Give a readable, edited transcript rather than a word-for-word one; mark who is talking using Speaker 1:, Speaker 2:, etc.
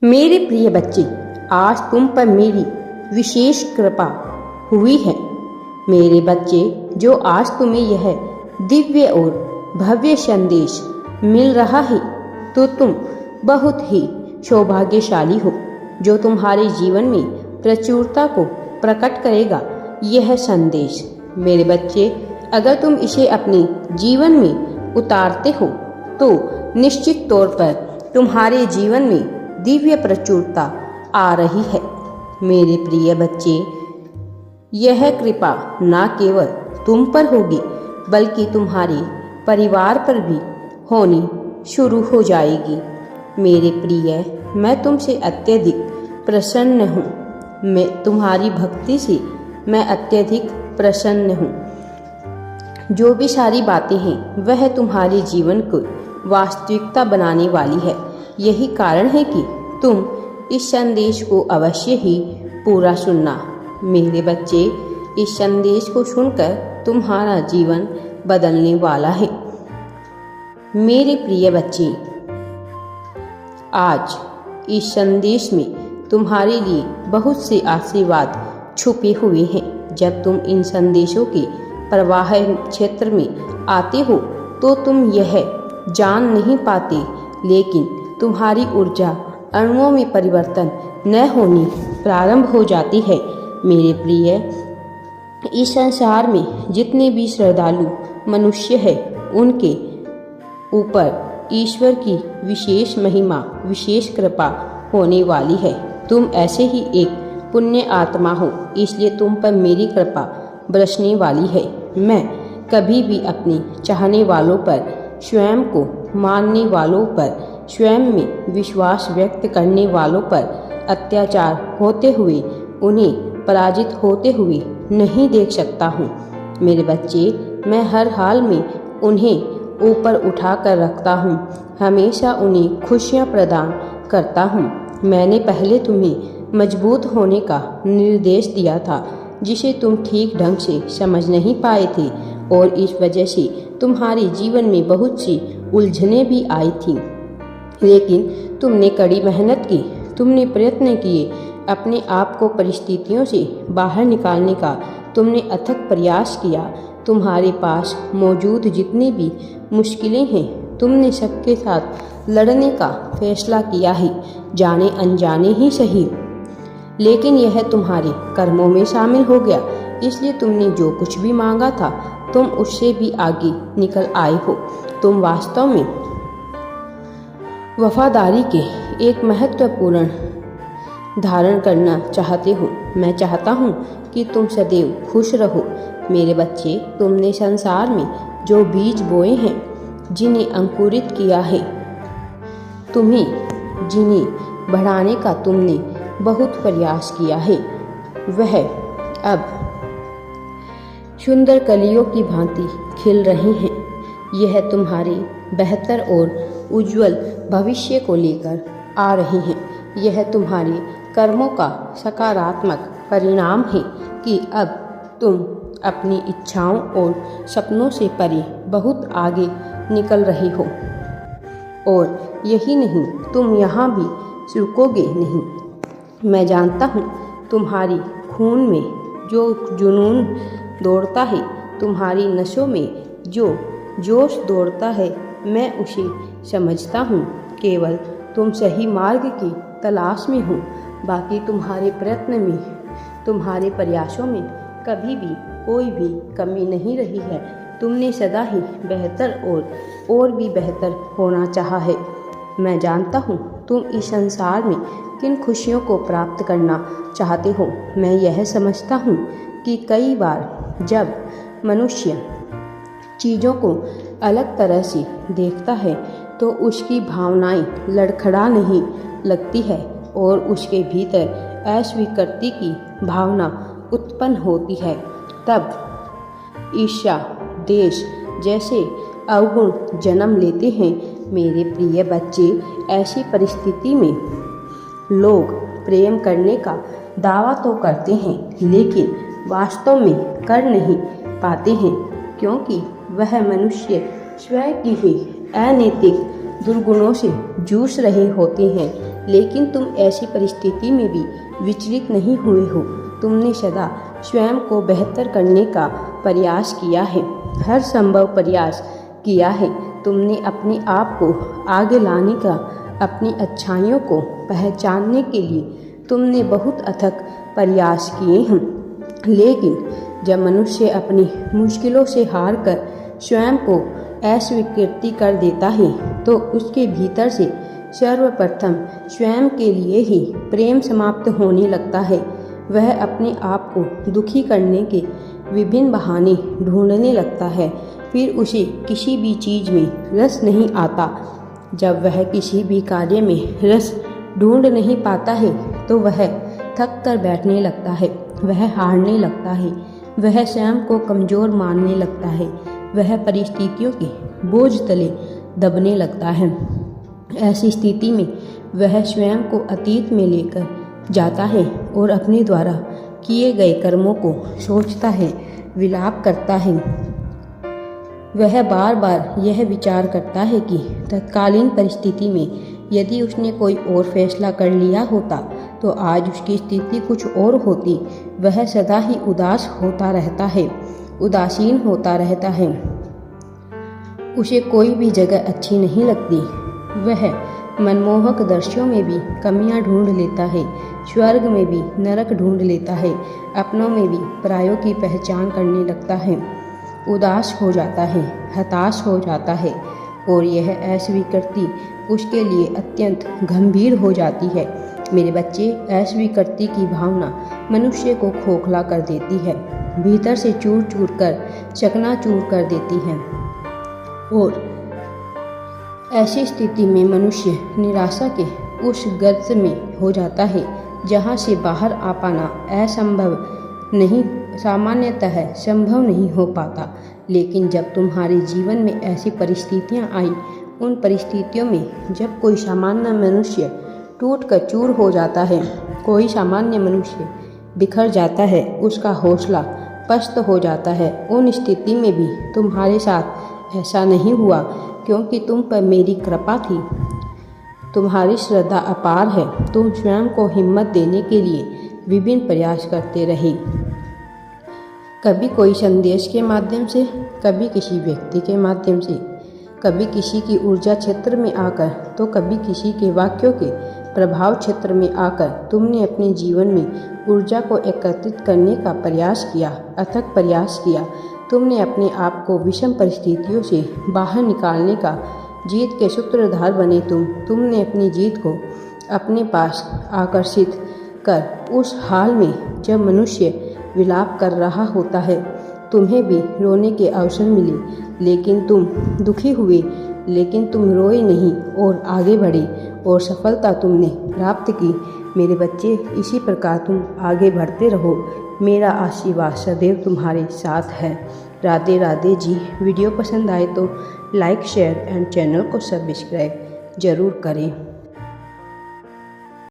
Speaker 1: मेरे प्रिय बच्चे, आज तुम पर मेरी विशेष कृपा हुई है। मेरे बच्चे, जो आज तुम्हें यह दिव्य और भव्य संदेश मिल रहा है, तो तुम बहुत ही सौभाग्यशाली हो, जो तुम्हारे जीवन में प्रचुरता को प्रकट करेगा। यह संदेश मेरे बच्चे, अगर तुम इसे अपने जीवन में उतारते हो, तो निश्चित तौर पर तुम्हारे जीवन में दिव्य प्रचुरता आ रही है। मेरे प्रिय बच्चे, यह कृपा न केवल तुम पर होगी, बल्कि तुम्हारे परिवार पर भी होनी शुरू हो जाएगी। मेरे प्रिय, मैं तुमसे अत्यधिक प्रसन्न हूँ। मैं तुम्हारी भक्ति से मैं अत्यधिक प्रसन्न हूँ। जो भी सारी बातें हैं, वह तुम्हारे जीवन को वास्तविकता बनाने वाली है। यही कारण है कि तुम इस संदेश को अवश्य ही पूरा सुनना। मेरे बच्चे, इस संदेश को सुनकर तुम्हारा जीवन बदलने वाला है। मेरे प्रिय बच्चे, आज इस संदेश में तुम्हारे लिए बहुत से आशीर्वाद छुपे हुए हैं। जब तुम इन संदेशों के प्रवाह क्षेत्र में आते हो, तो तुम यह जान नहीं पाते, लेकिन तुम्हारी ऊर्जा अणुओं में परिवर्तन न होनी प्रारंभ हो जाती है। मेरे प्रिय, इस संसार में जितने भी श्रद्धालु मनुष्य हैं, उनके ऊपर ईश्वर की विशेष महिमा, विशेष कृपा होने वाली है। तुम ऐसे ही एक पुण्य आत्मा हो, इसलिए तुम पर मेरी कृपा बरसने वाली है। मैं कभी भी अपने चाहने वालों पर, स्वयं को मानने वालों पर, स्वयं में विश्वास व्यक्त करने वालों पर अत्याचार होते हुए, उन्हें पराजित होते हुए नहीं देख सकता हूँ। मेरे बच्चे, मैं हर हाल में उन्हें ऊपर उठा कर रखता हूँ, हमेशा उन्हें खुशियाँ प्रदान करता हूँ। मैंने पहले तुम्हें मजबूत होने का निर्देश दिया था, जिसे तुम ठीक ढंग से समझ नहीं पाए थे, और इस वजह से तुम्हारे जीवन में बहुत सी उलझनें भी आई थीं। लेकिन तुमने कड़ी मेहनत की, तुमने प्रयत्न किए, अपने आप को परिस्थितियों से बाहर निकालने का तुमने अथक प्रयास किया। तुम्हारे पास मौजूद जितनी भी मुश्किलें हैं, तुमने सबके साथ लड़ने का फैसला किया है, जाने अनजाने ही सही, लेकिन यह तुम्हारे कर्मों में शामिल हो गया। इसलिए तुमने जो कुछ भी मांगा था, तुम उससे भी आगे निकल आए हो। तुम वास्तव में वफादारी के एक महत्वपूर्ण धारण करना चाहते हो। मैं चाहता हूँ कि तुम सदैव खुश रहो। मेरे बच्चे, तुमने संसार में जो बीज बोए हैं, जिन्हें अंकुरित किया है, जिन्हें बढ़ाने का तुमने बहुत प्रयास किया है, वह अब सुंदर कलियों की भांति खिल रहे हैं। यह तुम्हारे बेहतर और उज्जवल भविष्य को लेकर आ रहे हैं। यह तुम्हारे कर्मों का सकारात्मक परिणाम है कि अब तुम अपनी इच्छाओं और सपनों से परे बहुत आगे निकल रहे हो। और यही नहीं, तुम यहाँ भी रुकोगे नहीं। मैं जानता हूँ तुम्हारी खून में जो जुनून दौड़ता है, तुम्हारी नसों में जो जोश दौड़ता है, मैं उसे समझता हूँ। केवल तुम सही मार्ग की तलाश में हो। बाकी तुम्हारे प्रयत्न में, तुम्हारे प्रयासों में कभी भी कोई भी कमी नहीं रही है। तुमने सदा ही बेहतर और भी बेहतर होना चाहा है। मैं जानता हूँ तुम इस संसार में किन खुशियों को प्राप्त करना चाहते हो। मैं यह समझता हूँ कि कई बार जब मनुष्य चीज़ों को अलग तरह से देखता है, तो उसकी भावनाएं लड़खड़ा नहीं लगती है, और उसके भीतर अस्वीकृति की भावना उत्पन्न होती है। तब ईर्ष्या, द्वेष जैसे अवगुण जन्म लेते हैं। मेरे प्रिय बच्चे, ऐसी परिस्थिति में लोग प्रेम करने का दावा तो करते हैं, लेकिन वास्तव में कर नहीं पाते हैं, क्योंकि वह मनुष्य स्वयं की ही अनैतिक दुर्गुणों से जूझ रहे होते हैं। लेकिन तुम ऐसी परिस्थिति में भी विचलित नहीं हुए हो। तुमने सदा स्वयं को बेहतर करने का प्रयास किया है, हर संभव प्रयास किया है। तुमने अपने आप को आगे लाने का, अपनी अच्छाइयों को पहचानने के लिए तुमने बहुत अथक प्रयास किए हैं। लेकिन जब मनुष्य अपनी मुश्किलों से हार कर स्वयं को अस्वीकृति कर देता है तो उसके भीतर से सर्वप्रथम स्वयं के लिए ही प्रेम समाप्त होने लगता है। वह अपने आप को दुखी करने के विभिन्न बहाने ढूंढने लगता है। फिर उसे किसी भी चीज़ में रस नहीं आता। जब वह किसी भी कार्य में रस ढूंढ नहीं पाता है तो वह थक कर बैठने लगता है, वह हारने लगता है, वह स्वयं को कमज़ोर मानने लगता है, वह परिस्थितियों के बोझ तले दबने लगता है। ऐसी स्थिति में वह स्वयं को अतीत में लेकर जाता है और अपने द्वारा किए गए कर्मों को सोचता है, विलाप करता है। वह बार बार यह विचार करता है कि तत्कालीन परिस्थिति में यदि उसने कोई और फैसला कर लिया होता तो आज उसकी स्थिति कुछ और होती। वह सदा ही उदास होता रहता है, उदासीन होता रहता है। उसे कोई भी जगह अच्छी नहीं लगती। वह मनमोहक दृश्यों में भी कमियां ढूंढ लेता है, स्वर्ग में भी नरक ढूंढ लेता है, अपनों में भी परायों की पहचान करने लगता है, उदास हो जाता है, हताश हो जाता है और यह अस्वीकृति उसके लिए अत्यंत गंभीर हो जाती है। मेरे बच्चे, अस्वीकृति की भावना मनुष्य को खोखला कर देती है, भीतर से चूर चूर कर चकनाचूर कर देती है और ऐसी स्थिति में मनुष्य निराशा के उस गर्त में हो जाता है जहाँ से बाहर आ पाना असंभव नहीं, सामान्यतः संभव नहीं हो पाता। लेकिन जब तुम्हारे जीवन में ऐसी परिस्थितियाँ आई, उन परिस्थितियों में जब कोई सामान्य मनुष्य टूट कर चूर हो जाता है, कोई सामान्य मनुष्य बिखर जाता है, उसका हौसला पस्त हो जाता है, उन स्थिति में भी तुम्हारे साथ ऐसा नहीं हुआ क्योंकि तुम पर मेरी कृपा थी, तुम्हारी श्रद्धा अपार है। तुम स्वयं को हिम्मत देने के लिए विभिन्न प्रयास करते रहे, कभी कोई संदेश के माध्यम से, कभी किसी व्यक्ति के माध्यम से, कभी किसी की ऊर्जा क्षेत्र में आकर तो कभी किसी के वाक्यों के प्रभाव क्षेत्र में आकर तुमने अपने जीवन में ऊर्जा को एकत्रित करने का प्रयास किया, अथक प्रयास किया। तुमने अपने आप को विषम परिस्थितियों से बाहर निकालने का जीत के सूत्रधार बने। तुमने अपनी जीत को अपने पास आकर्षित कर उस हाल में जब मनुष्य विलाप कर रहा होता है, तुम्हें भी रोने के अवसर मिले, लेकिन तुम दुखी हुए, लेकिन तुम रोए नहीं और आगे बढ़े और सफलता तुमने प्राप्त की। मेरे बच्चे, इसी प्रकार तुम आगे बढ़ते रहो। मेरा आशीर्वाद सदैव तुम्हारे साथ है। राधे राधे जी। वीडियो पसंद आए तो लाइक, शेयर एंड चैनल को सब्सक्राइब जरूर करें।